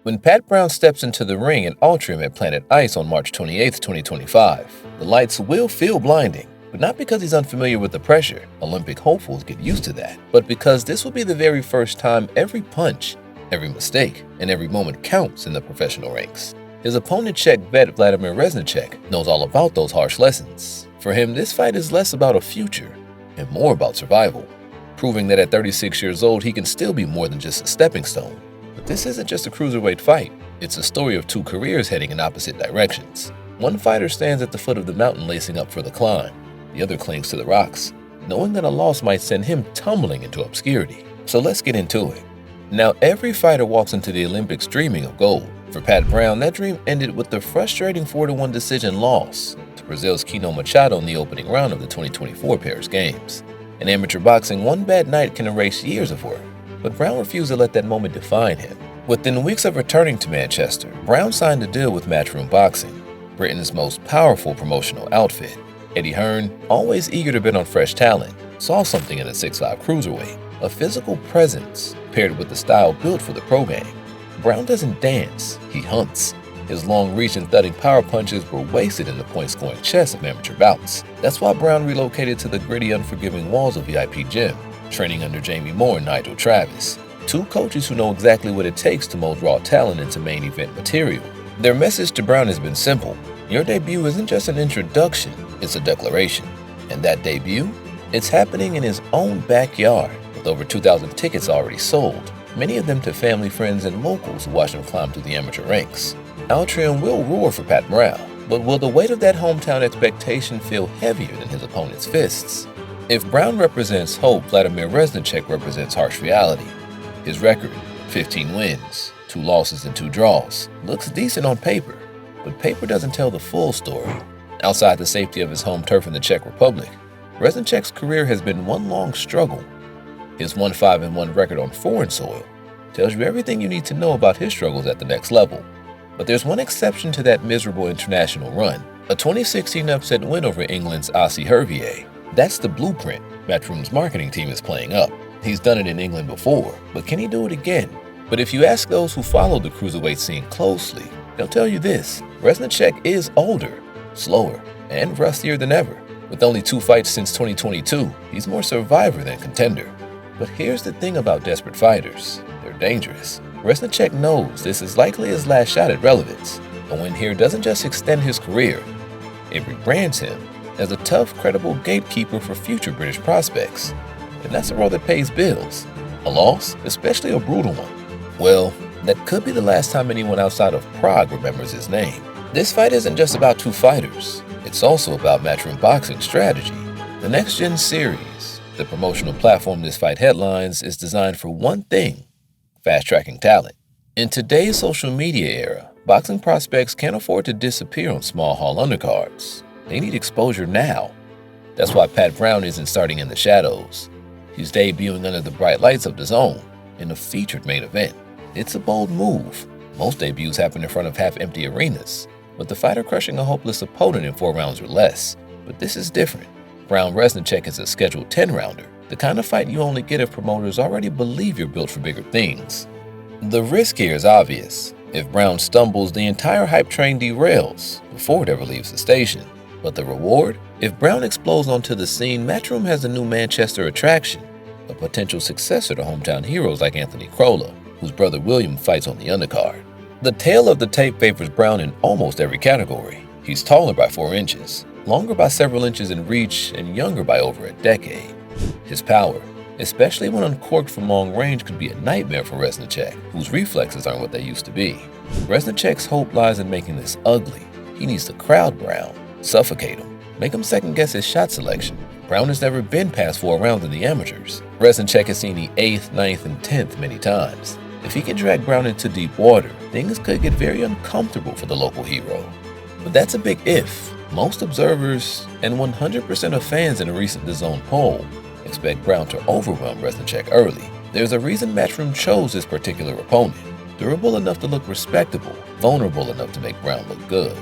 When Pat Brown steps into the ring at Altrincham at Planet Ice on March 28, 2025, the lights will feel blinding, but not because he's unfamiliar with the pressure. Olympic hopefuls get used to that, but because this will be the very first time every punch, every mistake, and every moment counts in the professional ranks. His opponent, Czech vet Vladimir Reznicek, knows all about those harsh lessons. For him, this fight is less about a future and more about survival, proving that at 36 years old, he can still be more than just a stepping stone. But this isn't just a cruiserweight fight. It's a story of two careers heading in opposite directions. One fighter stands at the foot of the mountain lacing up for the climb. The other clings to the rocks, knowing that a loss might send him tumbling into obscurity. So let's get into it. Now, every fighter walks into the Olympics dreaming of gold. For Pat Brown, that dream ended with the frustrating 4-1 decision loss to Brazil's Kino Machado in the opening round of the 2024 Paris Games. In amateur boxing, one bad night can erase years of work, but Brown refused to let that moment define him. Within weeks of returning to Manchester, Brown signed a deal with Matchroom Boxing, Britain's most powerful promotional outfit. Eddie Hearn, always eager to bet on fresh talent, saw something in a 6'5" cruiserweight, a physical presence paired with the style built for the pro game. Brown doesn't dance, he hunts. His long reach and thudding power punches were wasted in the point-scoring chess of amateur bouts. That's why Brown relocated to the gritty, unforgiving walls of VIP Gym, training under Jamie Moore and Nigel Travis, two coaches who know exactly what it takes to mold raw talent into main event material. Their message to Brown has been simple. Your debut isn't just an introduction, it's a declaration. And that debut? It's happening in his own backyard, with over 2,000 tickets already sold, many of them to family, friends, and locals who watch him climb through the amateur ranks. Altrincham will roar for Pat Brown, but will the weight of that hometown expectation feel heavier than his opponent's fists? If Brown represents hope, Vladimir Reznicek represents harsh reality. His record, 15 wins, 2 losses and 2 draws, looks decent on paper, but paper doesn't tell the full story. Outside the safety of his home turf in the Czech Republic, Reznicek's career has been one long struggle. His 1-5-1 record on foreign soil tells you everything you need to know about his struggles at the next level. But there's one exception to that miserable international run, a 2016 upset win over England's Ossie Hervier. That's the blueprint Matchroom's marketing team is playing up. He's done it in England before, but can he do it again? But if you ask those who follow the cruiserweight scene closely, they'll tell you this: Reznicek is older, slower, and rustier than ever. With only 2 fights since 2022, he's more survivor than contender. But here's the thing about desperate fighters: they're dangerous. Reznicek knows this is likely his last shot at relevance. A win here doesn't just extend his career, it rebrands him as a tough, credible gatekeeper for future British prospects. And that's a role that pays bills. A loss, especially a brutal one, well, that could be the last time anyone outside of Prague remembers his name. This fight isn't just about 2 fighters, it's also about Matchroom Boxing strategy. The NXTGEN series, the promotional platform this fight headlines, is designed for one thing: fast-tracking talent. In today's social media era, boxing prospects can't afford to disappear on small hall undercards. They need exposure now. That's why Pat Brown isn't starting in the shadows. He's debuting under the bright lights of the zone in a featured main event. It's a bold move. Most debuts happen in front of half-empty arenas, with the fighter crushing a hopeless opponent in 4 rounds or less. But this is different. Brown Reznicek is a scheduled 10-rounder, the kind of fight you only get if promoters already believe you're built for bigger things. The risk here is obvious. If Brown stumbles, the entire hype train derails before it ever leaves the station. But the reward? If Brown explodes onto the scene, Matchroom has a new Manchester attraction, a potential successor to hometown heroes like Anthony Crolla, whose brother William fights on the undercard. The tale of the tape favors Brown in almost every category. He's taller by 4 inches, longer by several inches in reach, and younger by over a decade. His power, especially when uncorked from long range, could be a nightmare for Reznicek, whose reflexes aren't what they used to be. Reznicek's hope lies in making this ugly. He needs to crowd Brown, suffocate him, make him second-guess his shot selection. Brown has never been past 4 rounds in the amateurs. Reznicek has seen the 8th, 9th, and 10th many times. If he can drag Brown into deep water, things could get very uncomfortable for the local hero. But that's a big if. Most observers and 100% of fans in a recent DAZN poll expect Brown to overwhelm Reznicek early. There's a reason Matchroom chose this particular opponent: durable enough to look respectable, vulnerable enough to make Brown look good.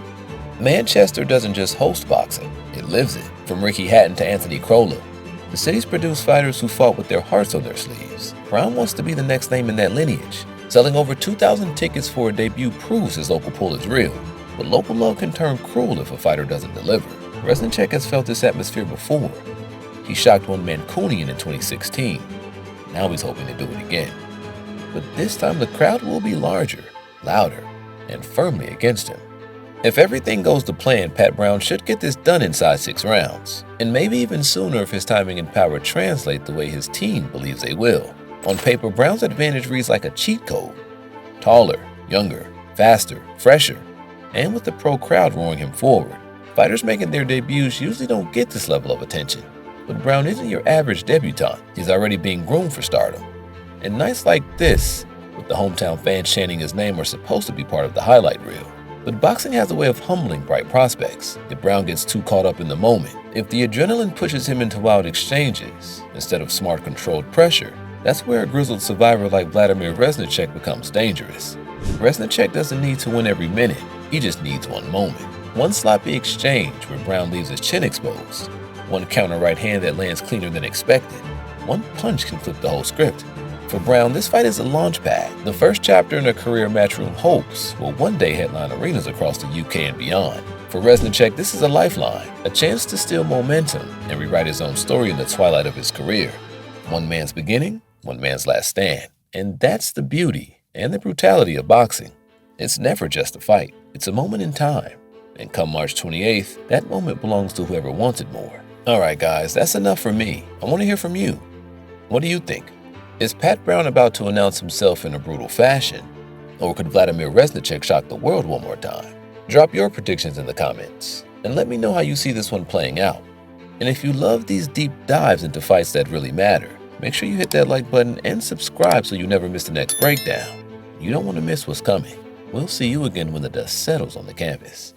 Manchester doesn't just host boxing, it lives it. From Ricky Hatton to Anthony Crolla, the city's produced fighters who fought with their hearts on their sleeves. Brown wants to be the next name in that lineage, Selling over 2,000 tickets for a debut proves his local pull is real, but local love can turn cruel if a fighter doesn't deliver. Reznicek has felt this atmosphere before. He shocked one Mancunian in 2016. Now he's hoping to do it again. But this time the crowd will be larger, louder, and firmly against him. If everything goes to plan, Pat Brown should get this done inside 6 rounds, and maybe even sooner if his timing and power translate the way his team believes they will. On paper, Brown's advantage reads like a cheat code. Taller, younger, faster, fresher, and with the pro crowd roaring him forward. Fighters making their debuts usually don't get this level of attention, but Brown isn't your average debutant. He's already being groomed for stardom. And nights like this, with the hometown fans chanting his name, are supposed to be part of the highlight reel. But boxing has a way of humbling bright prospects if Brown gets too caught up in the moment. If the adrenaline pushes him into wild exchanges instead of smart, controlled pressure, that's where a grizzled survivor like Vladimir Reznicek becomes dangerous. Reznicek doesn't need to win every minute, he just needs one moment. One sloppy exchange where Brown leaves his chin exposed. One counter right hand that lands cleaner than expected. One punch can flip the whole script. For Brown, this fight is a launch pad, the first chapter in a career Matchroom hopes will one day headline arenas across the UK and beyond. For Reznicek, this is a lifeline, a chance to steal momentum and rewrite his own story in the twilight of his career. One man's beginning, one man's last stand. And that's the beauty and the brutality of boxing. It's never just a fight, it's a moment in time. And come March 28th, that moment belongs to whoever wants it more. Alright guys, that's enough for me. I want to hear from you. What do you think? Is Pat Brown about to announce himself in a brutal fashion? Or could Vladimir Reznicek shock the world one more time? Drop your predictions in the comments, and let me know how you see this one playing out. And if you love these deep dives into fights that really matter, make sure you hit that like button and subscribe so you never miss the next breakdown. You don't want to miss what's coming. We'll see you again when the dust settles on the canvas.